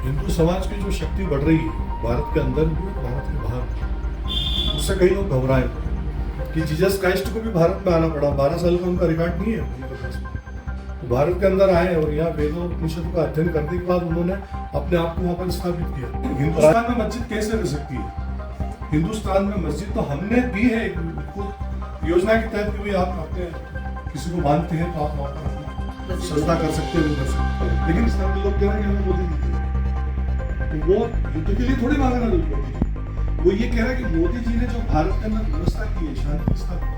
हिंदू समाज की जो शक्ति बढ़ रही है भारत के अंदर भी और भारत के बाहर, उससे कई लोग घबराए कि जीसस क्राइस्ट को भी भारत में आना पड़ा। 12 साल का उनका रिकॉर्ड नहीं है उनके पास में। तो भारत के अंदर आए और यहाँ वेदों उपनिषदों का अध्ययन करने के बाद उन्होंने अपने आप को वहाँ पर स्थापित किया। हिंदुस्तान में मस्जिद कैसे रह सकती है? हिंदुस्तान में मस्जिद तो हमने दी है एक योजना के तहत कि भाई आप अपने किसी को मानते हैं तो आप वहाँ पर सजदा कर सकते हैं, कर सकते हैं। लेकिन इस तरह के लोग कह रहे हैं कि हमें मोदी जी तो वो युद्ध के लिए थोड़ी मांग रहा है। वो ये कह रहा है कि मोदी जी ने जो भारत के अंदर व्यवस्था की है, शांति स्थापित,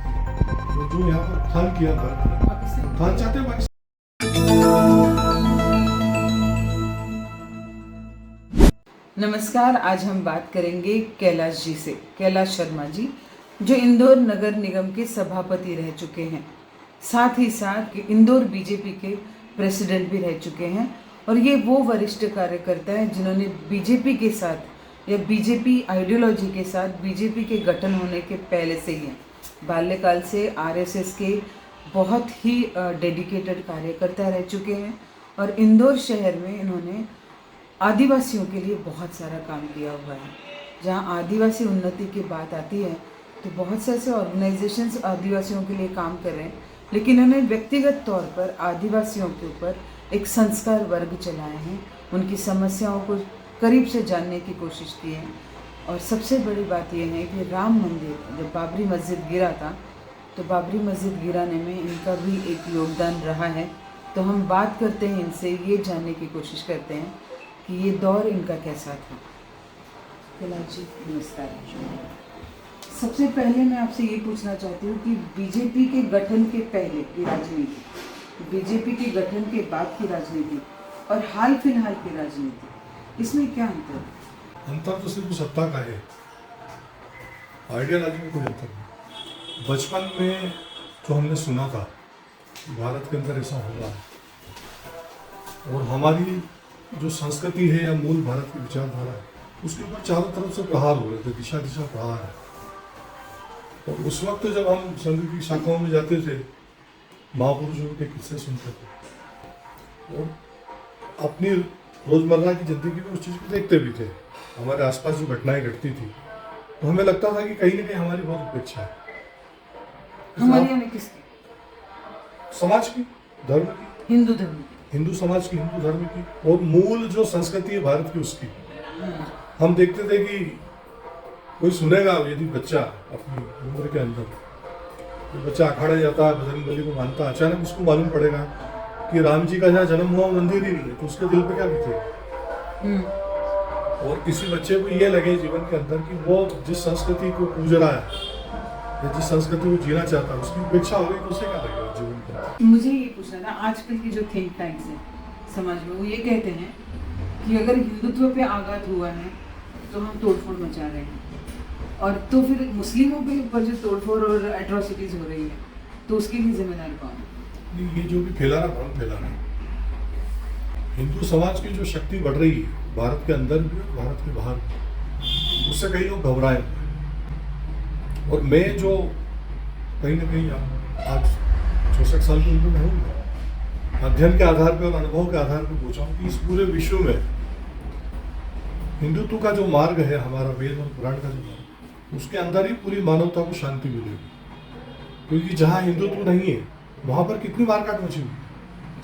जो यहाँ पर उत्थान किया भारत में, उत्थान चाहते हैं पाकिस्तान। नमस्कार, आज हम बात करेंगे कैलाश जी से। कैलाश शर्मा जी जो इंदौर नगर निगम के सभापति रह चुके हैं, साथ ही साथ इंदौर बीजेपी के प्रेसिडेंट भी रह चुके हैं। और ये वो वरिष्ठ कार्यकर्ता हैं जिन्होंने बीजेपी के साथ या बीजेपी आइडियोलॉजी के साथ बीजेपी के गठन होने के पहले से ही हैं, बाल्यकाल से आरएसएस के बहुत ही डेडिकेटेड कार्यकर्ता रह चुके हैं। और इंदौर शहर में इन्होंने आदिवासियों के लिए बहुत सारा काम किया हुआ है। जहाँ आदिवासी उन्नति की बात आती है तो बहुत से ऐसे ऑर्गेनाइजेशंस आदिवासियों के लिए काम कर रहे हैं, लेकिन उन्होंने व्यक्तिगत तौर पर आदिवासियों के ऊपर एक संस्कार वर्ग चलाए हैं, उनकी समस्याओं को करीब से जानने की कोशिश की है। और सबसे बड़ी बात यह है कि राम मंदिर, जब बाबरी मस्जिद गिरा था तो बाबरी मस्जिद गिराने में इनका भी एक योगदान रहा है। तो हम बात करते हैं इनसे, ये जानने की कोशिश करते हैं कि ये दौर इनका कैसा था। कैलाश जी नमस्कार। सबसे पहले मैं आपसे ये पूछना चाहती हूँ कि बीजेपी के गठन के पहले की राजनीति, बीजेपी के गठन के बाद की राजनीति और हाल फिलहाल की राजनीति, इसमें क्या अंतर है? अंतर तो सिर्फ सत्ता का है, आइडियोलॉजी में कोई अंतर नहीं। बचपन में जो हमने सुना था कि भारत के अंदर ऐसा होगा, और हमारी जो संस्कृति है या मूल भारत की विचारधारा है, उसके ऊपर चारों तरफ से प्रहार हो रहे थे, दिशा दिशा प्रहार है। और उस वक्त जब हम संघ की शाखाओं में जाते थे, महापुरुषों के किस्से सुनते थे और अपनी रोजमर्रा की जिंदगी में उस चीज़ को देखते भी थे। हमारे आसपास जो घटनाएं घटती थी तो हमें लगता था कि कहीं ना कहीं हमारी बहुत उपेक्षा है। हमारे यहाँ किसकी? समाज की, धर्म की, हिंदू धर्म की, हिंदू समाज की, हिंदू धर्म की, और मूल जो संस्कृति है भारत की उसकी। हम देखते थे कि कोई सुनेगा, यदि बच्चा अपनी उम्र के अंदर तो बच्चा अखाड़ा जाता है, बजरंग बली को मानता, अचानक उसको मालूम पड़ेगा कि राम जी का जहाँ जन्म हुआ मंदिर ही नहीं है, तो उसके दिल पे क्या बीतेगा? और किसी बच्चे को ये लगे जीवन के अंदर कि वो जिस संस्कृति को पूज रहा है या जिस संस्कृति को जीना चाहता है उसकी उपेक्षा हो गई, तो उसे क्या लगेगा जीवन का? मुझे ये पूछना था, आजकल की जो थिंक टैंक्स है समाज में, वो ये कहते हैं कि अगर हिंदुत्व पे आघात हुआ है तो हम तोड़फोड़ मचा रहे हैं, और तो फिर मुस्लिमों के ऊपर जो तोड़फोड़ और एट्रोसिटीज हो रही है तो उसके लिए जिम्मेदार कौन है? ये जो भी फैला रहा भ्रम फैला रहा है। हिंदू समाज की जो शक्ति बढ़ रही है भारत के अंदर भी और भारत के बाहर, उससे कई लोग घबराए। और मैं जो कहीं ना कहीं आज 64 साल की उम्र में हूँ, अध्ययन के आधार पर और अनुभव के आधार पर पूछा हूँ कि इस पूरे विश्व में हिंदुत्व का जो मार्ग है, हमारा वेद और पुराण का जो मार्ग, उसके अंदर ही पूरी मानवता को शांति मिलेगी। क्योंकि जहाँ हिंदुत्व नहीं है वहाँ पर कितनी मारकाट मची हुई,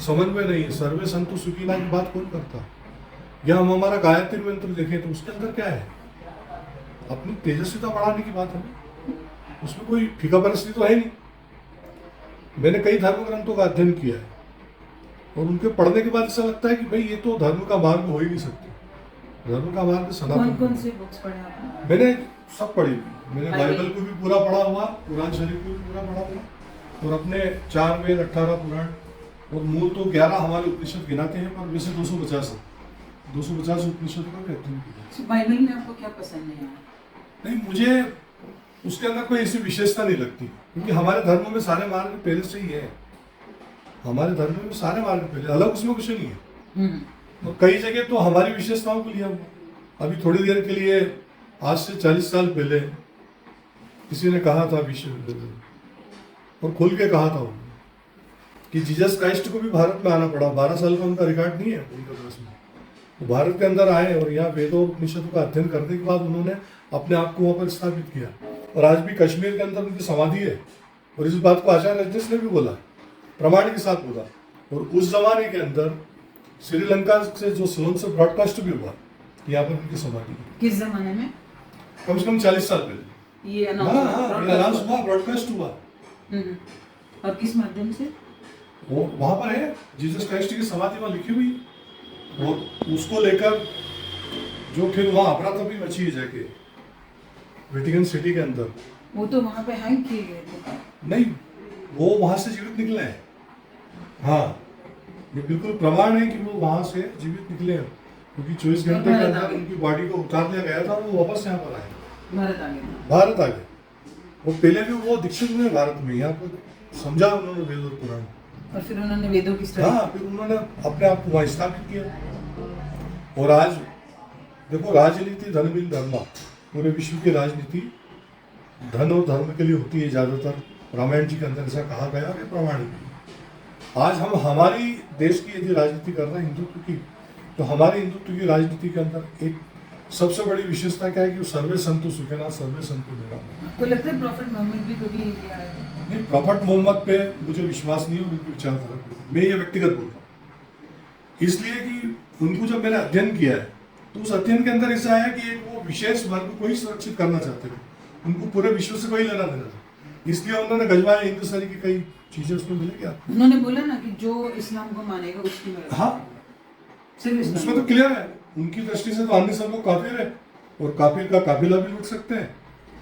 समन्वय नहीं है, सर्वे संतु सुखीना की बात कौन करता? या हम हमारा गायत्री मंत्र देखें तो उसके अंदर क्या है? अपनी तेजस्विता बढ़ाने की बात है, उसमें कोई फीका परिस्थिति तो है नहीं। मैंने कई धर्म ग्रंथों का अध्ययन किया है और उनके पढ़ने के बाद ऐसा लगता है कि भाई ये तो धर्म का मार्ग हो ही नहीं सकते। धर्म का मार्ग सनातन। कौन सी बुक्स पढ़े आपने? मैंने सब पढ़ी हुई, मैंने बाइबल को भी पूरा पढ़ा हुआ, कुरान शरीफ को भी पूरा पढ़ा हुआ, और अपने 4 वेद, 18 पुराण, और मूल तो 11 हमारे उपनिषद गिनाते हैं, पर वैसे 250 उपनिषद का भी अध्ययन किया। बाइबल में आपको क्या पसंद है? नहीं, मुझे उसके अंदर कोई ऐसी विशेषता नहीं लगती, क्योंकि हमारे धर्म में सारे मार्ग पहले से ही है। हमारे धर्म में सारे मार्ग पहले, अलग उसमें कुछ नहीं है। और कई जगह तो हमारी विशेषताओं को लिया हुआ। अभी थोड़ी देर के लिए, आज से 40 साल पहले किसी ने कहा था विश्व और खुल के कहा था कि जीसस क्राइस्ट को भी भारत में आना पड़ा। 12 साल का उनका रिकॉर्ड नहीं है उनके पास में। वो भारत के अंदर आए और यहाँ वेदों और उपनिषदों का अध्ययन करने के बाद उन्होंने अपने आप को वहाँ पर स्थापित किया। और आज भी कश्मीर के अंदर उनकी समाधि है, और इस बात को आचार्य रजनीश ने भी बोला, प्रमाण के साथ बोला। और उस जमाने के अंदर श्रीलंका से जो सिलोन से ब्रॉडकास्ट भी हुआ कि यहाँ पर उनकी समाधि है। किस जमाने में? कम से कम 40 साल पहले ये हाँ अनाउंस हुआ, ब्रॉडकास्ट हुआ। और किस माध्यम से? वो वहां पर है, जीसस क्राइस्ट की समाधि वहां लिखी हुई, और उसको लेकर जो फिर वहां अफरा तफरी मची है जाके वेटिकन सिटी के अंदर। वो तो वहाँ पे हैंग किए गए थे। नहीं, वो वहां से जीवित निकले हैं। हाँ, ये बिल्कुल प्रमाण है कि वो वहां से जीवित निकले हैं, क्योंकि 24 घंटे के अंदर उनकी बॉडी को उतार लिया गया था और वो वापस यहाँ पर आए, भारत आ गए। वो पहले भी वो दीक्षित हुए भारत में, यहाँ पर समझा उन्होंने वेद और पुराण, और फिर उन्होंने वेदों की स्टडी। हाँ, फिर उन्होंने अपने आप को वहाँ स्थापित किया। और आज देखो, राजनीति धन बिन धर्मा, पूरे विश्व की राजनीति धन और धर्म के लिए होती है ज्यादातर। रामायण जी के अंदर ऐसा कहा गया है, प्रमाणिक। आज हम हमारी देश की यदि राजनीति कर रहे हैं हिंदुत्व की, तो हमारे हिंदुत्व की राजनीति के अंदर एक सबसे बड़ी विशेषता क्या है कि सर्वे संतु सुखेना सर्वे संतु निरामया। आपको लगता है प्रॉफिट मोहम्मद भी कभी नहीं, प्रॉफिट मोहम्मद पे मुझे विश्वास नहीं है, उनकी विचारधारा पे। मैं ये व्यक्तिगत बोल रहा हूँ, इसलिए कि उनको जब मैंने अध्ययन किया है तो उस अध्ययन के अंदर ऐसा है कि एक वो विशेष वर्ग को ही सुरक्षित करना चाहते थे, उनको पूरे विश्व से कोई लेना देना था। इसलिए उन्होंने गजवाए हिंदुस्तानी की कई चीजें उसमें मिलेगी आपको। उन्होंने बोला ना कि जो इस्लाम को मानेगा उसकी मर्जी। हाँ, उसमें तो क्लियर है, उनकी दृष्टि से तो अन्य सब लोग काफिर है, और काफिर का काफिला भी लूट सकते हैं,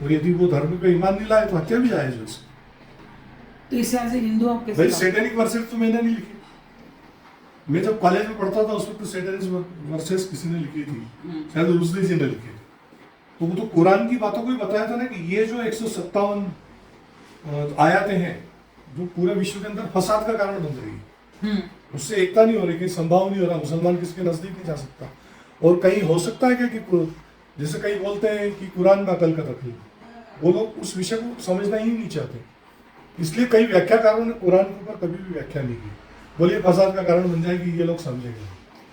और यदि वो धर्म पे ईमान नहीं लाए तो हत्या भी जायज है उसकी। तो इस तरह से हिंदू आप कैसे? भाई सैटेनिक वर्सेस तो मैंने नहीं लिखी। मैं जब कॉलेज में पढ़ता था उस वक्त सैटेनिक वर्सेस किसी ने लिखी थी, शायद रुजली जी ने लिखी। तो वो तो कुरान की बातों को ही बताया था ना कि ये जो 157 आयतें हैं जो पूरे विश्व के अंदर फसाद का कारण बन रही है, उससे एकता नहीं हो रही, कहीं संभाव नहीं हो रहा, मुसलमान किसके नजदीक नहीं जा सकता। और कहीं हो सकता है क्या कि जैसे कहीं बोलते हैं कि कुरान में अकल का तकलीफ, वो लोग उस विषय को समझना ही नहीं चाहते, इसलिए कई व्याख्याकारों ने कुरान के ऊपर कभी भी व्याख्या नहीं की। बोलिए फसाद का कारण बन जाएगी, ये लोग समझेंगे।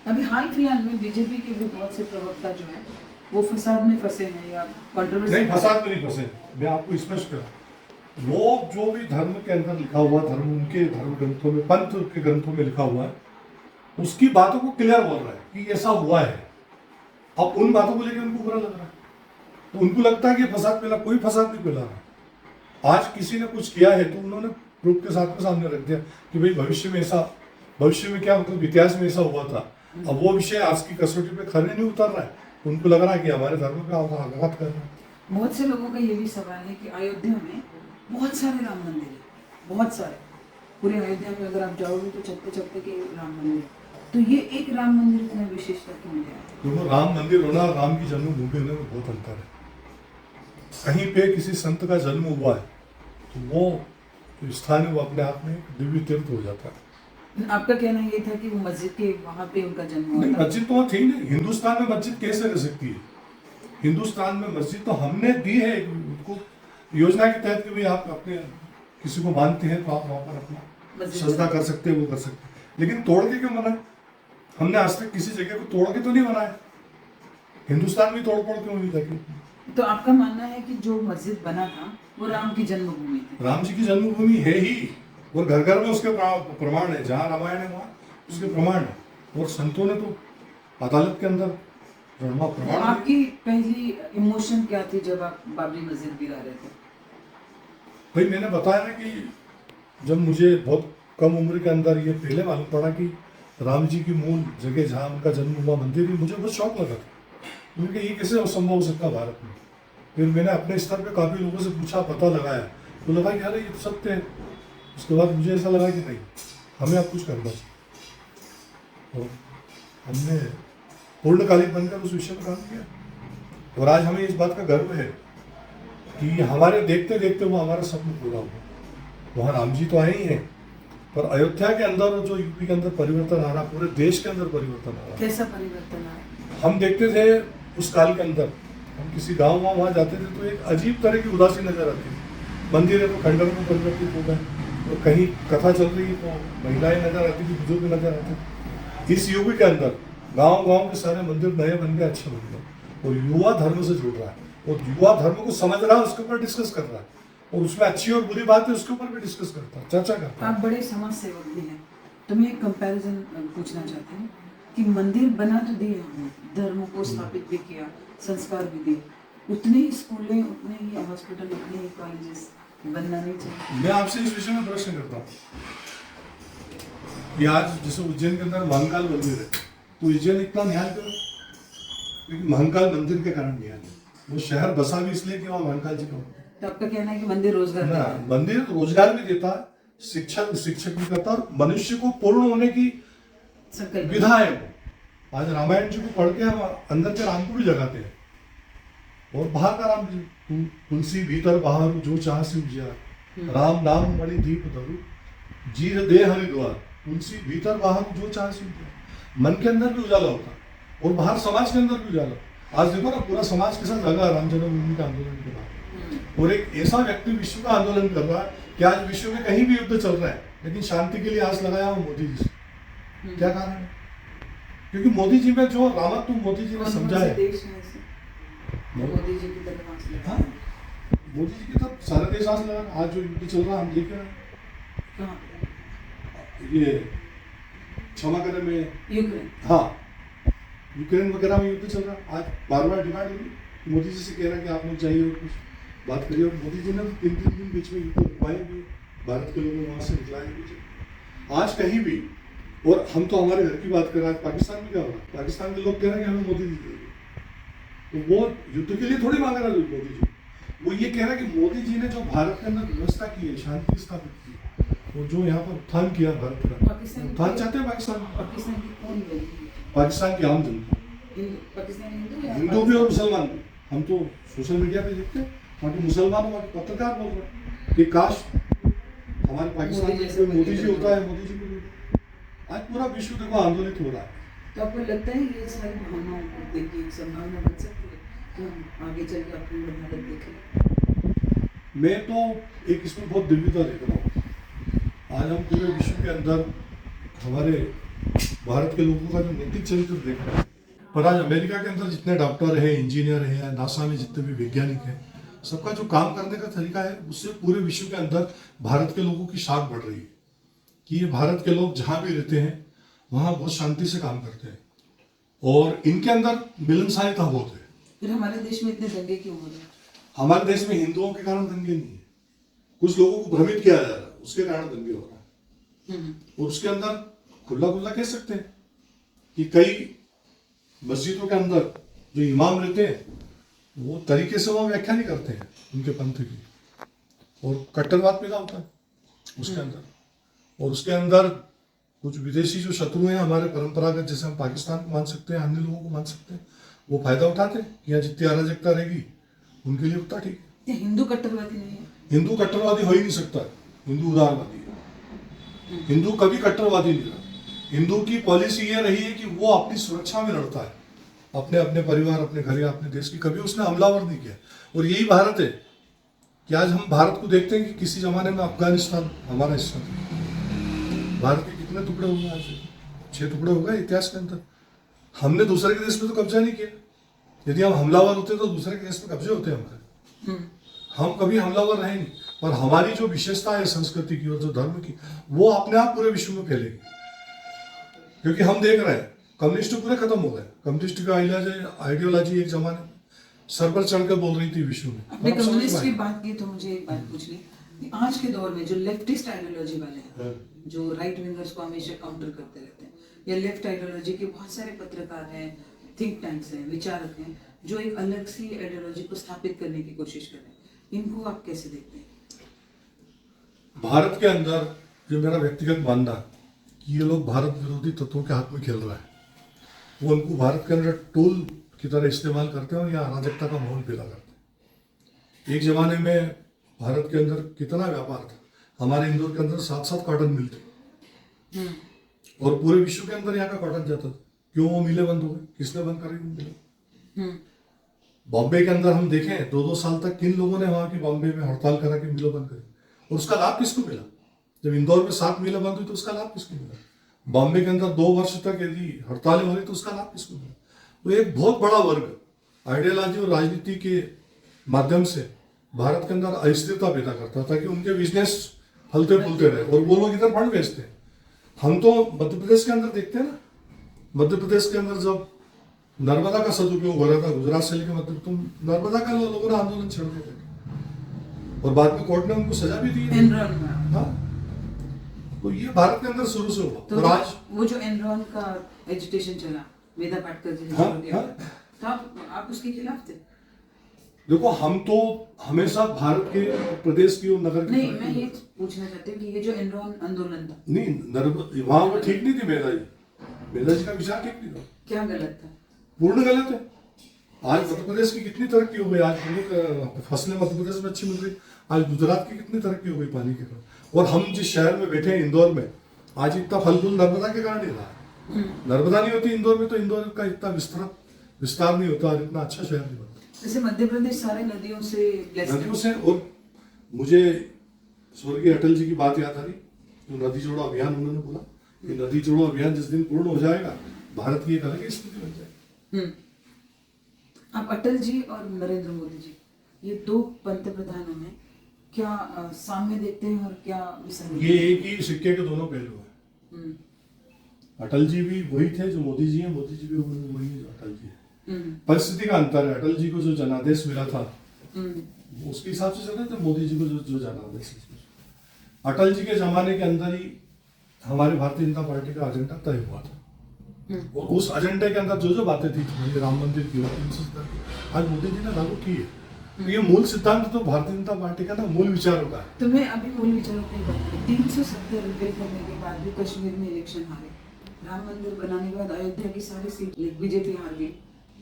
अभी हाल फिलहाल में बीजेपी के भी बहुत से प्रवक्ता जो है वो फसाद में फंसे हैं या कंट्रोवर्सी। नहीं, फसाद में नहीं फंसे, मैं आपको स्पष्ट करूं, लोग जो भी धर्म के अंदर लिखा हुआ, धर्म उनके धर्म ग्रंथों में, पंथ के ग्रंथों में लिखा हुआ है, उसकी बातों को क्लियर बोल रहा है कि ऐसा हुआ है। अब उन बातों को लेकर उनको बुरा लग रहा है, तो उनको लगता है कि फसाद फैला, कोई फसाद नहीं फैला रहा। आज किसी ने कुछ किया है तो उन्होंने प्रूफ के साथ में सामने रख दिया कि भाई भविष्य में क्या मतलब इतिहास में ऐसा हुआ था। अब वो विषय आज की कसौटी पे खरे नहीं उतर रहा है, उनको लग रहा है कि हमारे धर्म पे आघात कर रहे हैं। बहुत से लोगों का ये भी सवाल है कि अयोध्या में बहुत सारे राम मंदिर है, बहुत सारे, पूरे अयोध्या में अगर आप जाओगे तो चलते चलते के राम मंदिर, तो ये एक राम मंदिर इतना विशेषता क्यों मिला है? तो राम मंदिर होना, राम की जन्मभूमि होने में बहुत अंतर है। कहीं पे किसी संत का जन्म हुआ है तो वो स्थान है, वो अपने आप में दिव्य तीर्थ हो जाता है। आपका कहना ये था कि वो मस्जिद के वहाँ पे उनका जन्म हुआ? नहीं, मस्जिद तो वहाँ थी नहीं। हिंदुस्तान में मस्जिद कैसे रह सकती है? हिंदुस्तान में मस्जिद तो हमने दी है उनको योजना के तहत कि भाई आप अपने किसी को मानते हैं तो आप वहाँ पर अपना सजदा कर सकते हैं, वो कर सकते हैं, लेकिन तोड़ के क्यों मना? हमने आज तक किसी जगह को तोड़ के तो नहीं बनाया, हिंदुस्तान में तोड़ फोड़ क्यों हुई जाती? तो आपका मानना है कि जो मस्जिद बना था वो राम की जन्मभूमि थी? राम जी की जन्मभूमि है ही, और घर घर में उसके प्रमाण है, जहाँ रामायण है वहाँ उसके प्रमाण है, और संतों ने तो अदालत के अंदर प्रमाण। आपकी पहली इमोशन क्या थी जब आप बाबरी मस्जिद गिरा रहे थे? भाई मैंने बताया ना कि जब मुझे बहुत कम उम्र के अंदर ये पहले मालूम पड़ा कि राम जी की मूल जगह जहाँ उनका जन्म हुआ मंदिर ही, मुझे बहुत शौक लगा था, क्योंकि ये कैसे संभव हो सकता भारत में। फिर मैंने अपने स्तर पे काफ़ी लोगों से पूछा, पता लगाया, तो लगा कि अरे ये तो सत्य है। उसके बाद मुझे ऐसा लगा कि नहीं, हमें अब कुछ करना चाहिए, और हमने पूर्णकालिक बनकर उस विषय पर काम किया। और आज हमें इस बात का गर्व है कि हमारे देखते देखते वो हमारा सपना पूरा हुआ। वहाँ राम जी तो आए ही हैं, पर अयोध्या के अंदर जो यूपी के अंदर परिवर्तन आ रहा, पूरे देश के अंदर परिवर्तन आ रहा। कैसा परिवर्तन आ रहा? हम देखते थे उस काल के अंदर, हम किसी गाँव वहाँ जाते थे तो एक अजीब तरह की उदासी नजर आती थी। मंदिर है तो खंडर में परिवर्तित हो गए, और कहीं कथा चल रही है तो महिलाएं नजर आती थी, बुजुर्ग नजर आते थे। इस युग के अंदर गांव गांव के सारे मंदिर नए बन गए, अच्छे बन गए, और युवा धर्म से जुड़ रहा है, और युवा धर्म को समझ रहा है, उसके ऊपर डिस्कस कर रहा है, और उसमें अच्छी और बुरी बात है उसके ऊपर भी डिस्कस करता है, चर्चा करता है। आप बड़े समाज सेवक भी हैं, तो मैं एक कंपैरिजन पूछना चाहती हूँ कि मंदिर बना तो दिए हमने, धर्म को स्थापित भी किया, संस्कार भी दिए, उतने ही स्कूलें, उतने ही हॉस्पिटल, उतने ही कॉलेजेस बनना नहीं चाहिए? मैं आपसे इस विषय में प्रश्न करता हूँ कि आज जैसे उज्जैन के अंदर महाकाल मंदिर है, तो उज्जैन इतना ध्यान क्यों? क्योंकि महाकाल मंदिर के कारण ध्यान है। वो शहर बसा भी इसलिए कि वहाँ महाकाल जी का मंदिर। तो आपका कहना है कि मंदिर रोजगार देता ना, है? मंदिर रोजगार भी देता है, शिक्षक भी करता है, और मनुष्य को पूर्ण होने की संकल्प। विधा है वो। आज रामायण जी को पढ़ के हम अंदर के राम को भी जगाते हैं, और बाहर का राम जी, तुलसी भीतर बाहर जो चाह से उजियार, राम नाम बड़ी दीप धरु, जीव दे हरिद्वार, तुलसी भीतर बाहर जो चाह से उजियार। मन के अंदर भी उजाला होता है, और बाहर समाज के अंदर भी उजाला। आज देखो ना, पूरा समाज के साथ लगा राम जन्मभूमि के आंदोलन के बाद, और एक ऐसा व्यक्ति विश्व का आंदोलन कर रहा है कि आज विश्व में कहीं भी युद्ध चल रहा है, लेकिन शांति के लिए आस लगाया वो मोदी जी से। क्या कारण है? क्योंकि मोदी जी में जो रामत्व मोदी जी ने समझा है, मोदी जी की तरफ आंच लगा। हाँ, मोदी जी की तरफ सारा देश आस लगा। आज जो युद्ध चल रहा है हम देख रहे हैं, ये क्षमा करें में यूक्रेन, हाँ, यूक्रेन वगैरह में युद्ध चल रहा है। आज बार बार डिमांड होगी, मोदी जी से कह रहा है कि आप लोग चाहिए और कुछ बात करिए, और मोदी जी ने 3 दिन बीच में युद्ध रुकवाए भी, भारत के लोगों वहाँ से निकलाए भी। आज कहीं भी, और हम तो हमारे घर की बात कर रहे हैं, पाकिस्तान में क्या हो रहा है? पाकिस्तान के लोग कह रहे हैं कि हमें मोदी जी देंगे, तो वो युद्ध के लिए थोड़ी मांग रहा है मोदी जी। वो ये कह रहा है कि मोदी जी ने जो भारत के अंदर व्यवस्था की है, शांति स्थापित की, और जो यहाँ पर उत्थान किया भारत का, उत्थान चाहते हैं पाकिस्तान में। पाकिस्तान की कौन बनी? पाकिस्तान की आम जनता, पाकिस्तान हिंदू भी और मुसलमान भी। हम तो सोशल मीडिया पे देखते हैं वहाँ के मुसलमान, वहाँ के पत्रकार बोल रहे हैं कि काश हमारे पाकिस्तान में कोई मोदी जी होता है, मोदी जी को। आज पूरा विश्व देखो आंदोलित हो रहा है। तो आपको लगता है ये सारी भावनाओं को देख के एक संभावना बन सकती है कि हम आगे चल के अपनी भारत देखें? मैं तो एक इसमें बहुत दिव्यता देख रहा हूँ। आज हम पूरे विश्व के अंदर हमारे भारत के लोगों का जो नैतिक चरित्र देख रहे हैं, पर आज अमेरिका के अंदर जितने डॉक्टर हैं, इंजीनियर हैं, नासा में जितने भी वैज्ञानिक हैं, सबका जो काम करने का तरीका है, उससे पूरे विश्व के अंदर भारत के लोगों की शाख बढ़ रही है कि ये भारत के लोग जहाँ भी रहते हैं वहाँ बहुत शांति से काम करते हैं, और इनके अंदर मिलनसारता बहुत है। फिर हमारे देश में इतने दंगे क्यों हो रहे हैं? हमारे देश में हिंदुओं के कारण दंगे नहीं है, कुछ लोगों को भ्रमित किया जा रहा है, उसके कारण दंगे हो रहा है। और उसके अंदर खुला खुला कह सकते हैं कि कई मस्जिदों के अंदर जो इमाम रहते हैं वो तरीके से वो व्याख्या नहीं करते हैं उनके पंथ की, और कट्टरवाद पैदा होता है उसके अंदर। और उसके अंदर कुछ विदेशी जो शत्रु हैं हमारे परंपरागत, जैसे हम पाकिस्तान को मान सकते हैं, अन्य लोगों को मान सकते हैं, वो फायदा उठाते हैं कि यहाँ जितनी अराजकता रहेगी उनके लिए उतना ठीक है। हिंदू कट्टरवादी नहीं है? हिंदू कट्टरवादी हो ही नहीं सकता, हिंदू उदारवादी है। हिंदू कभी कट्टरवादी नहीं रहा। हिंदू की पॉलिसी ये रही है कि वो अपनी सुरक्षा में लड़ता है, अपने अपने परिवार, अपने घर या अपने देश की, कभी उसने हमलावर नहीं किया। और यही भारत है कि आज हम भारत को देखते हैं कि किसी जमाने में अफगानिस्तान हमारा हिस्सा था। भारत के कितने टुकड़े हो गए? आज 6 टुकड़े हो गए इतिहास के अंदर। हमने दूसरे के देश में तो कब्जा नहीं किया। यदि हम हमलावर होते तो दूसरे के देश में कब्जे होते हमारे। हम कभी हमलावर रहे नहीं, पर हमारी जो विशेषता है संस्कृति की और जो धर्म की, वो अपने आप पूरे विश्व में फैलेगी। क्योंकि हम देख रहे हैं कम्युनिस्ट पूरे खत्म हो गए। कम्युनिस्ट का आइडियोलॉजी एक जमाने में सर पर चढ़कर बोल रही थी विश्व में। आपने कम्युनिस्ट की बात की तो मुझे एक बात पूछनी, आज के दौर में जो लेफ्टिस्ट आइडियोलॉजी वाले हैं, जो राइट विंगर्स को हमेशा काउंटर करते रहते हैं, या लेफ्ट आइडियोलॉजी के बहुत सारे पत्रकार हैं, थिंक टैंक्स हैं, विचारक हैं, जो एक अलग सी आइडियोलॉजी को स्थापित करने की कोशिश कर रहे हैं, इनको आप कैसे देखते हैं? भारत के अंदर जो मेरा व्यक्तिगत मानना कि ये लोग भारत विरोधी तत्वों के हाथ में खेल रहा है, वो उनको भारत के अंदर टूल की तरह इस्तेमाल करते हैं और यहाँ अराजकता का माहौल पैदा करते हैं। एक जमाने में भारत के अंदर कितना व्यापार था, हमारे इंदौर के अंदर 7-7 कॉटन मिल थे, और पूरे विश्व के अंदर यहाँ का कॉटन जाता था। क्यों वो मिलें बंद हो गए? किसने बंद करी वो मिलें? बॉम्बे के अंदर हम देखें 2-2 साल तक किन लोगों ने वहाँ की बॉम्बे में हड़ताल करा के मिलें बंद करी, और उसका लाभ किसको मिला? जब इंदौर में 7 मिलें बंद हुई तो उसका लाभ किसको मिला? बॉम्बे के अंदर 2 वर्ष तक यदि हड़तालें हो रही तो उसका लाभ किसको मिला? तो एक बहुत बड़ा वर्ग आइडियोलॉजी और राजनीति के माध्यम से भारत के अंदर अस्थिरता पैदा करता था कि उनके बिजनेस फलते फूलते रहे और वो लोग इधर फंड भेजते हैं। हम तो मध्य प्रदेश के अंदर देखते हैं ना, मध्य प्रदेश के अंदर जब नर्मदा का सदुपयोग हो रहा था गुजरात से लेकर मध्य, तो नर्मदा का लोगों ने आंदोलन छेड़ दिया था और बाद में कोर्ट ने उनको सजा भी दी। हाँ, तो ये भारत के अंदर शुरू से हुआ। तो और आज वो जो एनरॉन का एजिटेशन चला, वेदा पाटकर जी ने हाँ, छोड़ दिया, हाँ। तो आप उसके खिलाफ थे? देखो, हम तो हमेशा भारत के प्रदेश की और नगर की नहीं, मैं ये पूछना चाहती हूँ कि ये जो एनरॉन आंदोलन था, नहीं, वहां वो ठीक नहीं थी। मेधा जी का विचार ठीक नहीं था। क्या गलत था? पूर्ण गलत है। आज मध्य प्रदेश की कितनी तरक्की हो गई, आज फसलें मध्य प्रदेश में अच्छी मिल रही। आज गुजरात की कितनी तरक्की हो गई पानी के कारण। और हम जिस शहर में बैठे हैं इंदौर में, आज इतना फल फूल नर्मदा के कारण ही रहा है। नर्मदा नहीं होती इंदौर में तो इंदौर का इतना विस्तार नहीं होता और इतना अच्छा शहर नहीं बनता। जैसे मध्य प्रदेश सारे नदियों से blessed है। नदियों से। और मुझे स्वर्गीय अटल जी की बात याद आ रही, जो नदी जोड़ो अभियान उन्होंने बोला कि नदी जोड़ो अभियान जिस दिन पूर्ण हो जाएगा भारत की एक अलग स्थिति बन जाएगी। अब अटल जी और नरेंद्र मोदी जी, ये दो पंतप्रधानों में क्या साम्य देखते हैं और क्या विसंगति? ये एक ही सिक्के के दोनों पहलू हैं। अटल जी भी वही थे जो मोदी जी हैं, मोदी जी भी वही है जो अटल जी है। परिस्थिति का अंतर है। अटल जी को जो जनादेश मिला था उसके हिसाब से चल रहे थे, मोदी जी को जो जनादेश। अटल जी के जमाने के अंदर ही हमारे भारतीय जनता पार्टी का एजेंडा तय हुआ था और उस एजेंडे के अंदर जो बातें थी, राम मंदिर की आज मोदी जी ने लागू की है। तो ये मूल सिद्धांत तो भारतीय जनता पार्टी का ना मूल विचारों का है। तो मैं अभी मूल विचारों की बात करूं, 370 रुपए करने के बाद भी कश्मीर में इलेक्शन हारे, राम मंदिर बनाने के बाद अयोध्या की सारी सीट बीजेपी हार गई,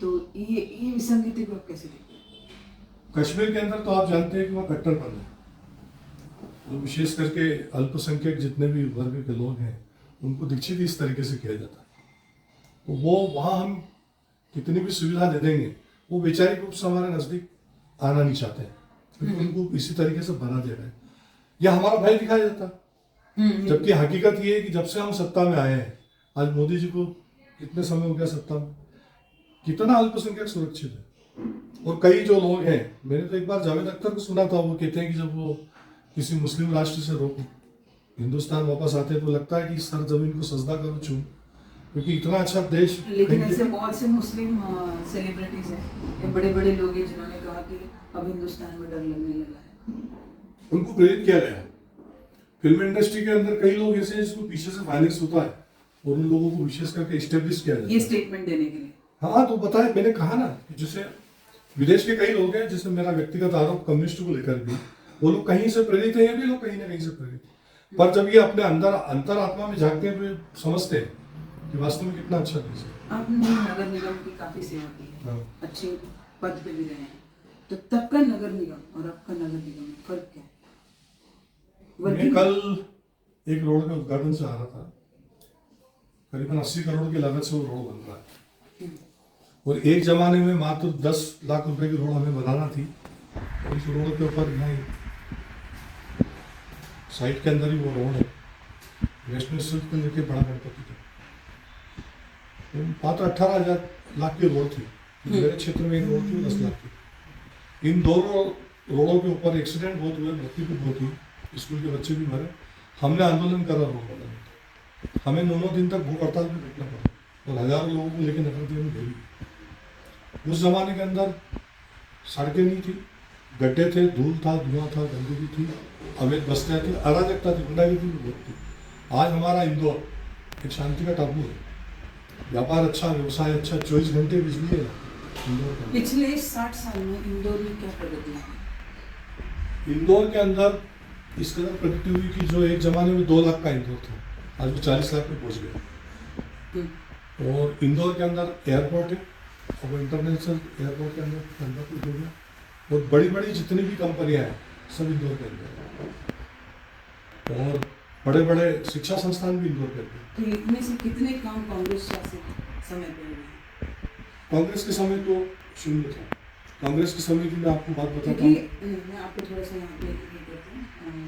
तो ये विसंगति को आप कैसे देखते हैं? कश्मीर के अंदर तो आप जानते हैं कि वहाँ कट्टरपन है, तो विशेष करके अल्पसंख्यक जितने भी वर्ग के लोग हैं उनको दीक्षित इस तरीके से किया जाता है। तो वो वहाँ हम कितनी भी सुविधा दे देंगे, वो वैचारिक रूप से हमारे नजदीक आना नहीं चाहते हैं, क्योंकि उनको इसी तरीके से बना दे रहे हैं। यह हमारा भय दिखाया जाता है। जबकि हकीकत ये है कि जब से हम सत्ता में आए हैं, आज मोदी जी को कितने समय हो गया सत्ता में, कितना अल्पसंख्यक सुरक्षित है। और कई जो लोग हैं, मैंने तो एक बार जावेद अख्तर को सुना था, वो कहते हैं कि जब वो किसी मुस्लिम राष्ट्र से रोक हिंदुस्तान वापस आते हैं तो लगता है कि सर जमीन को सजदा करो छू, क्योंकि इतना अच्छा देश। लेकिन ऐसे बहुत से मुस्लिम सेलिब्रिटीज हैं, बड़े बड़े लोग हैं जिन्होंने कहा कि अब हिंदुस्तान में डर लगने लगा है। उनको प्रेरित किया गया। फिल्म इंडस्ट्री के अंदर कई लोग ऐसे हैं जिसको पीछे से फाइनेंस होता है और उन लोगों को विशेष करके इस्टेब्लिश किया जाता है ये स्टेटमेंट देने के लिए। हाँ, तो बताए, मैंने कहा ना कि जैसे विदेश के कई लोग हैं, जैसे मेरा व्यक्तिगत आरोप कम्युनिस्ट को लेकर भी, वो लोग कहीं से प्रेरित है, ये भी लोग कहीं ना कहीं से प्रेरित है। पर जब ये अपने अंदर अंतरात्मा में झांकते हैं तो ये समझते हैं कि वास्तव में कितना अच्छा देश है। आपने नगर निगम की काफी सेवा की है, हाँ। अच्छे पद पे भी रहे हैं, तो तब का नगर निगम और अब का नगर निगम में फर्क क्या है? मैं कल एक रोड के उद्घाटन से आ रहा था, करीबन 80 करोड़ की लागत से वो रोड बन रहा है और एक जमाने में मात्र 10 लाख रुपए की रोड हमें बनाना थी। इस रोड के ऊपर यहाँ साइड के अंदर ही वो रोड है, नेशनल सिल्क को लेके बड़ा गणपति था, तो मात्र 18 लाख की रोड थी। मेरे क्षेत्र में एक रोड थी 10 लाख की। इन दोनों रोडों के ऊपर एक्सीडेंट बहुत हुए, मृत्यु भी बहुत हुई, स्कूल के बच्चे भी मरे। हमने आंदोलन करा रोड बनाने, हमें 9 दिन तक भूख हड़ताल में बैठना पड़ा और हजारों लोगों को लेकर नगर निगम में भेजी। उस जमाने के अंदर सड़कें नहीं थी, गड्ढे थे, धूल था, धुआं था, गंदगी थी, अवैध बस्तियाँ थी, अराजकता थी, गुंडागर्दी भी बहुत थी। आज हमारा इंदौर एक शांति का टापू है, व्यापार अच्छा, व्यवसाय अच्छा, 24 घंटे बिजली है इंदौर का। पिछले 60 साल में इंदौर में क्या प्रगति है? इंदौर के अंदर इस कदर प्रगति हुई कि जो एक जमाने में 2 लाख का इंदौर था, आज वो 40 लाख में पहुंच गया। और इंदौर के अंदर एयरपोर्ट है और वो इंटरनेशनल एयरपोर्ट के अंदर हो गया और बड़ी बड़ी जितनी भी कंपनियां हैं सब इंदौर के अंदर और बड़े बड़े शिक्षा संस्थान भी इंदौर के अंदर। तो इतने से कितने काम कांग्रेस शासित समय पे हुए? कांग्रेस के समय तो शून्य था। कांग्रेस के समय की मैं आपको बात बताता हूँ, मैं आपको थोड़ा सा यहाँ पे ये करता हूँ,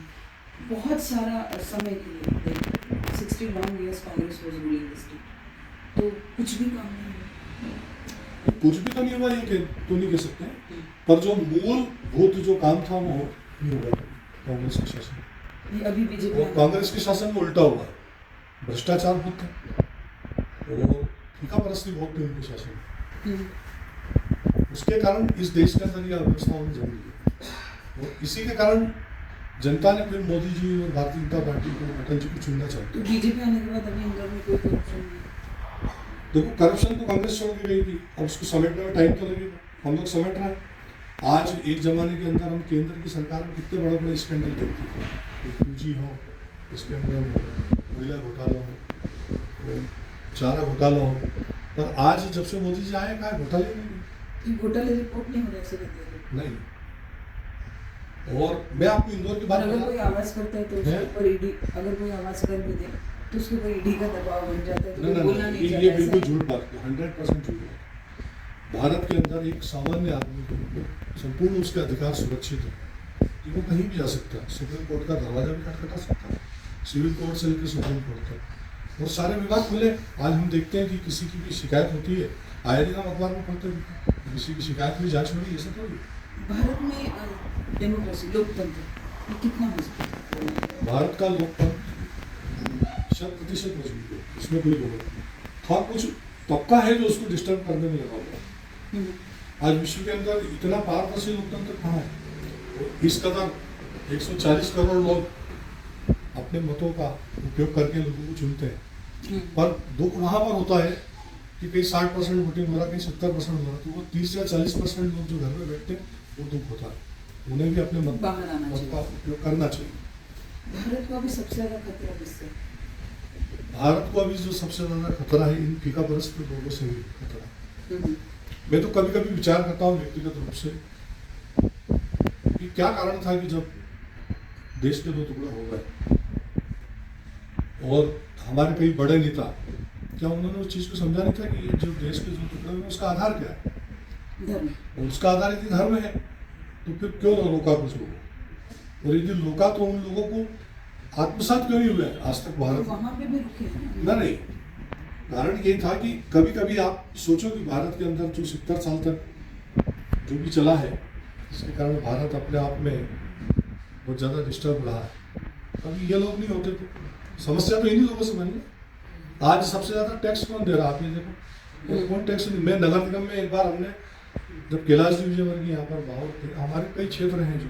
बहुत सारा समय के लिए 61 years Congress was ruling the state. तो कुछ भी काम नहीं हुआ। कुछ भी तो नहीं हुआ, ये तो नहीं कह सकते हैं, पर जो मूलभूत जो काम था वो नहीं हुआ कांग्रेस के शासन में। ये अभी बीजेपी और कांग्रेस के शासन में उल्टा हुआ, भ्रष्टाचार बहुत था और फीका परस्ती बहुत थी उनके शासन में। उसके कारण इस देश के अंदर यह अव्यवस्था होनी जरूरी है और इसी के कारण जनता ने फिर मोदी जी और भारतीय जनता पार्टी को, अटल जी को चुनना चाहिए। तो बीजेपी आने के बाद अभी इंदौर में कोई करप्शन नहीं। देखो, करप्शन तो कांग्रेस छोड़ के गई थी, अब उसको समेटने में टाइम तो लगेगा, हम लोग समेट रहे हैं। आज एक जमाने के अंदर हम केंद्र की सरकार में कितने बड़े बड़े स्कैंडल देखते थे, पूंजी हो, इसके अंदर कोयला घोटाला हो, चारा घोटाला हो, पर आज जब से मोदी जी आए कहा घोटाले नहीं, घोटाले रिपोर्ट नहीं हो रहा, ऐसे कहते हैं नहीं। और मैं आपको इंदौर की बात अगर कोई आवाज करता है तो उसके ऊपर ईडी, अगर कोई आवाज कर भी दे तो उसके ऊपर ईडी का दबाव बन जाता है, तो कोई बोलना नहीं चाहता। ये बिल्कुल झूठ बात है, 100% झूठ बात। भारत के अंदर एक सामान्य आदमी को संपूर्ण उसके अधिकार सुरक्षित है कि वो कहीं भी जा सकता है, सुप्रीम कोर्ट का दरवाजा भी खटखटा सकता है, सिविल कोर्ट से लेकर सुप्रीम कोर्ट तक, और सारे विभाग खुले। आज हम देखते हैं कि किसी की भी शिकायत होती है, आए दिन हम अखबार में पढ़ते हैं किसी की शिकायत की जांच हो रही है, ऐसा थोड़ी। भारत में डेमोक्रेसी, लोकतंत्र ये कितना मजबूत है? भारत का लोकतंत्र 100% मजबूत है, इसमें कोई दो नहीं। हाँ, कुछ तबका है जो उसको डिस्टर्ब करने में लगा हुआ। आज विश्व के अंदर इतना पारदर्शी लोकतंत्र कहाँ है? इस कदर 140 करोड़ लोग अपने मतों का उपयोग करके लोगों को चुनते हैं, पर दुख वहाँ पर होता है कि कहीं 60% वोटिंग हो रहा, कहीं 70% हो रहा, तो वो 30 या 40% लोग जो घर में बैठते हैं वो दुख होता है। उन्हें भी अपने मत का उपयोग करना चाहिए। भारत को अभी सबसे ज्यादा खतरा किससे? भारत को अभी जो सबसे ज्यादा खतरा है इन फीका परस्त लोगों से ही खतरा है। मैं तो कभी कभी विचार करता हूँ व्यक्तिगत रूप से कि क्या कारण था कि जब देश के दो टुकड़े हो गए और हमारे कई बड़े नेता, क्या उन्होंने उस चीज को समझा नहीं था कि ये जो देश के दो टुकड़े हुए उसका आधार क्या है? धर्म। उसका आधार यदि धर्म है तो फिर क्यों ना रोका कुछ लोगों, और यदि रोका तो उन लोगों को आत्मसात क्यों नहीं हुआ है आज तक भारत? वहां पे भी रुके हैं ना, नहीं। कारण ये था कि कभी कभी आप सोचो कि भारत के अंदर जो 70 साल तक जो भी चला है, इसके कारण भारत अपने आप में बहुत ज़्यादा डिस्टर्ब रहा है। कभी ये लोग नहीं होते थे, समस्या तो इन्हीं लोगों से बनी है। आज सबसे ज़्यादा टैक्स कौन दे रहा है? आप ये देखो, कौन टैक्स नहीं। मैं नगर निगम में एक बार हमने, जब कैलाश जी विजयवर्गीय यहाँ पर माहौल थे, हमारे कई क्षेत्र हैं जो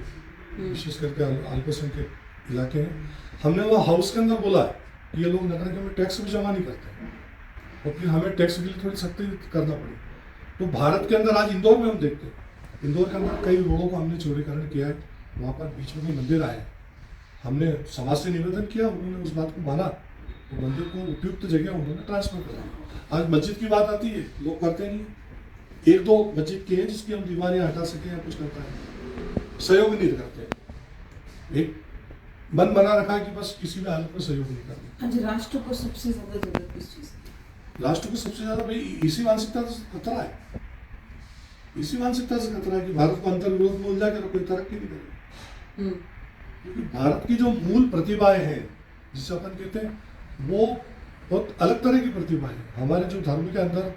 विशेष करके अल्पसंख्यक इलाके हैं, हमने वहाँ हाउस के अंदर बोला है कि ये लोग नगर निगम में टैक्स भी जमा नहीं करते हैं और फिर हमें टैक्स के लिए थोड़ी सख्ती करना पड़ी। तो भारत के अंदर आज इंदौर में हम देखते हैं, इंदौर के अंदर कई रोडों को हमने चौड़ीकरण किया है, वहाँ पर बीच में कोई मंदिर आए, हमने समाज से निवेदन किया, उन्होंने उस बात को माना, तो मंदिर को उपयुक्त जगह उन्होंने ट्रांसफर करा। आज मस्जिद की बात आती है, लोग करते नहीं। एक दो मस्जिद के हैं जिसकी हम दीवारें हटा सकें या कुछ करता है, सहयोग नहीं करते। एक मन बना रखा है कि बस किसी भी हालत में सहयोग नहीं करना। आज राष्ट्र को सबसे ज्यादा जरूरत किस चीज की? राष्ट्र को सबसे ज्यादा भाई इसी मानसिकता से खतरा है, इसी मानसिकता से खतरा है कि भारत को अंतर्विरोध में उलझा कर कोई तरक्की नहीं करेगी। क्योंकि भारत की जो मूल प्रतिभाएं हैं, जिसे अपन कहते हैं, वो बहुत अलग तरह की प्रतिभा है। हमारे जो धर्म के अंदर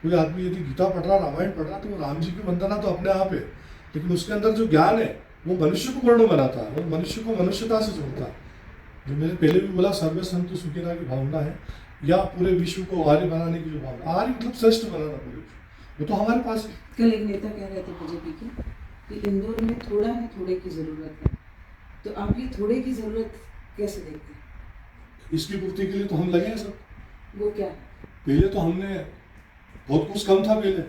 कोई आदमी यदि गीता पढ़ रहा, रामायण पढ़ रहा, तो वो राम जी की वंदना तो अपने आप है, लेकिन उसके अंदर जो ज्ञान है वो मनुष्य को पूर्ण बनाता है और मनुष्य को मनुष्यता से जोड़ता है। जो मैंने पहले भी बोला, सर्वे संतु सुखिना की भावना है, या पूरे विश्व को आर्य बनाने की जो भावना, आर्य मतलब श्रेष्ठ बनाना पूरे विश्व, वो तो हमारे पास है। कल एक नेता कह रहे थे बीजेपी के कि इंदौर में थोड़ा है, थोड़े की जरूरत है, तो आप ये थोड़े की जरूरत कैसे देखते हैं? इसकी पूर्ति के लिए तो हम लगे हैं सब। वो क्या? पहले तो हमने बहुत कुछ कम था पहले,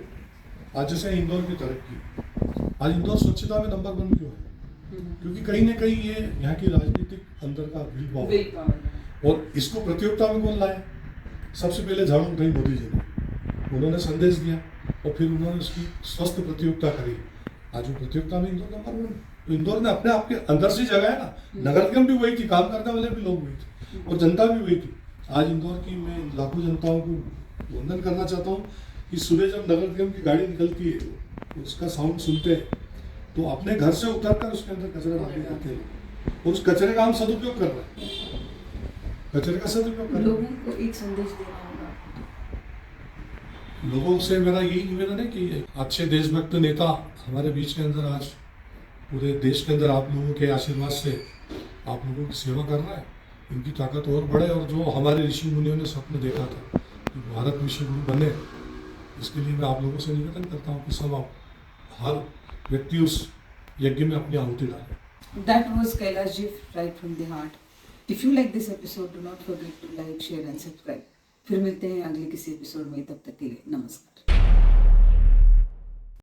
आज जैसे इंदौर की तरक्की, आज इंदौर स्वच्छता में नंबर 1 क्यों है? क्योंकि कहीं ना कहीं ये यहाँ की राजनीतिक अंदर का विल पावर, और इसको प्रतियोगिता में कौन लाए? सबसे पहले झाड़ू उठाई मोदी जी ने, उन्होंने संदेश दिया और फिर उन्होंने उसकी स्वस्थ प्रतियोगिता करी। आज वो प्रतियोगिता में इंदौर नंबर 1। तो इंदौर ने अपने आप के अंदर से जगह है ना, नगर निगम भी वही थी, काम करने वाले भी लोग वही थे और जनता भी वही थी। आज इंदौर की मैं लाखों जनताओं को वंदन करना चाहता हूँ कि सुबह जब नगर निगम की गाड़ी निकलती है, उसका साउंड सुनते हैं, तो अपने घर से उतरकर उसके अंदर कचरा डालने जाते हैं और उस कचरे का हम सदुपयोग कर रहे हैं। कचरे का सदुपयोग करें। लोगों को एक संदेश देना होगा। लोगों से मेरा यही निवेदन है कि अच्छे देशभक्त नेता हमारे बीच के अंदर आज पूरे देश के अंदर आप लोगों के आशीर्वाद से आप लोगों की सेवा कर रहा है, इनकी ताकत और बढ़े। और जो हमारे ऋषि मुनियों ने स्वप्न देखा था कि भारत विश्व गुरु बने, इसके लिए मैं आप लोगों से निवेदन करता हूँ कि सब आप हर व्यक्ति उस यज्ञ में अपनी आहुति डालें। That was Kailash ji right from the heart. If you like this episode, do not forget to like, share and subscribe. फिर मिलते हैं अगले किसी एपिसोड में, तब तक के लिए नमस्कार।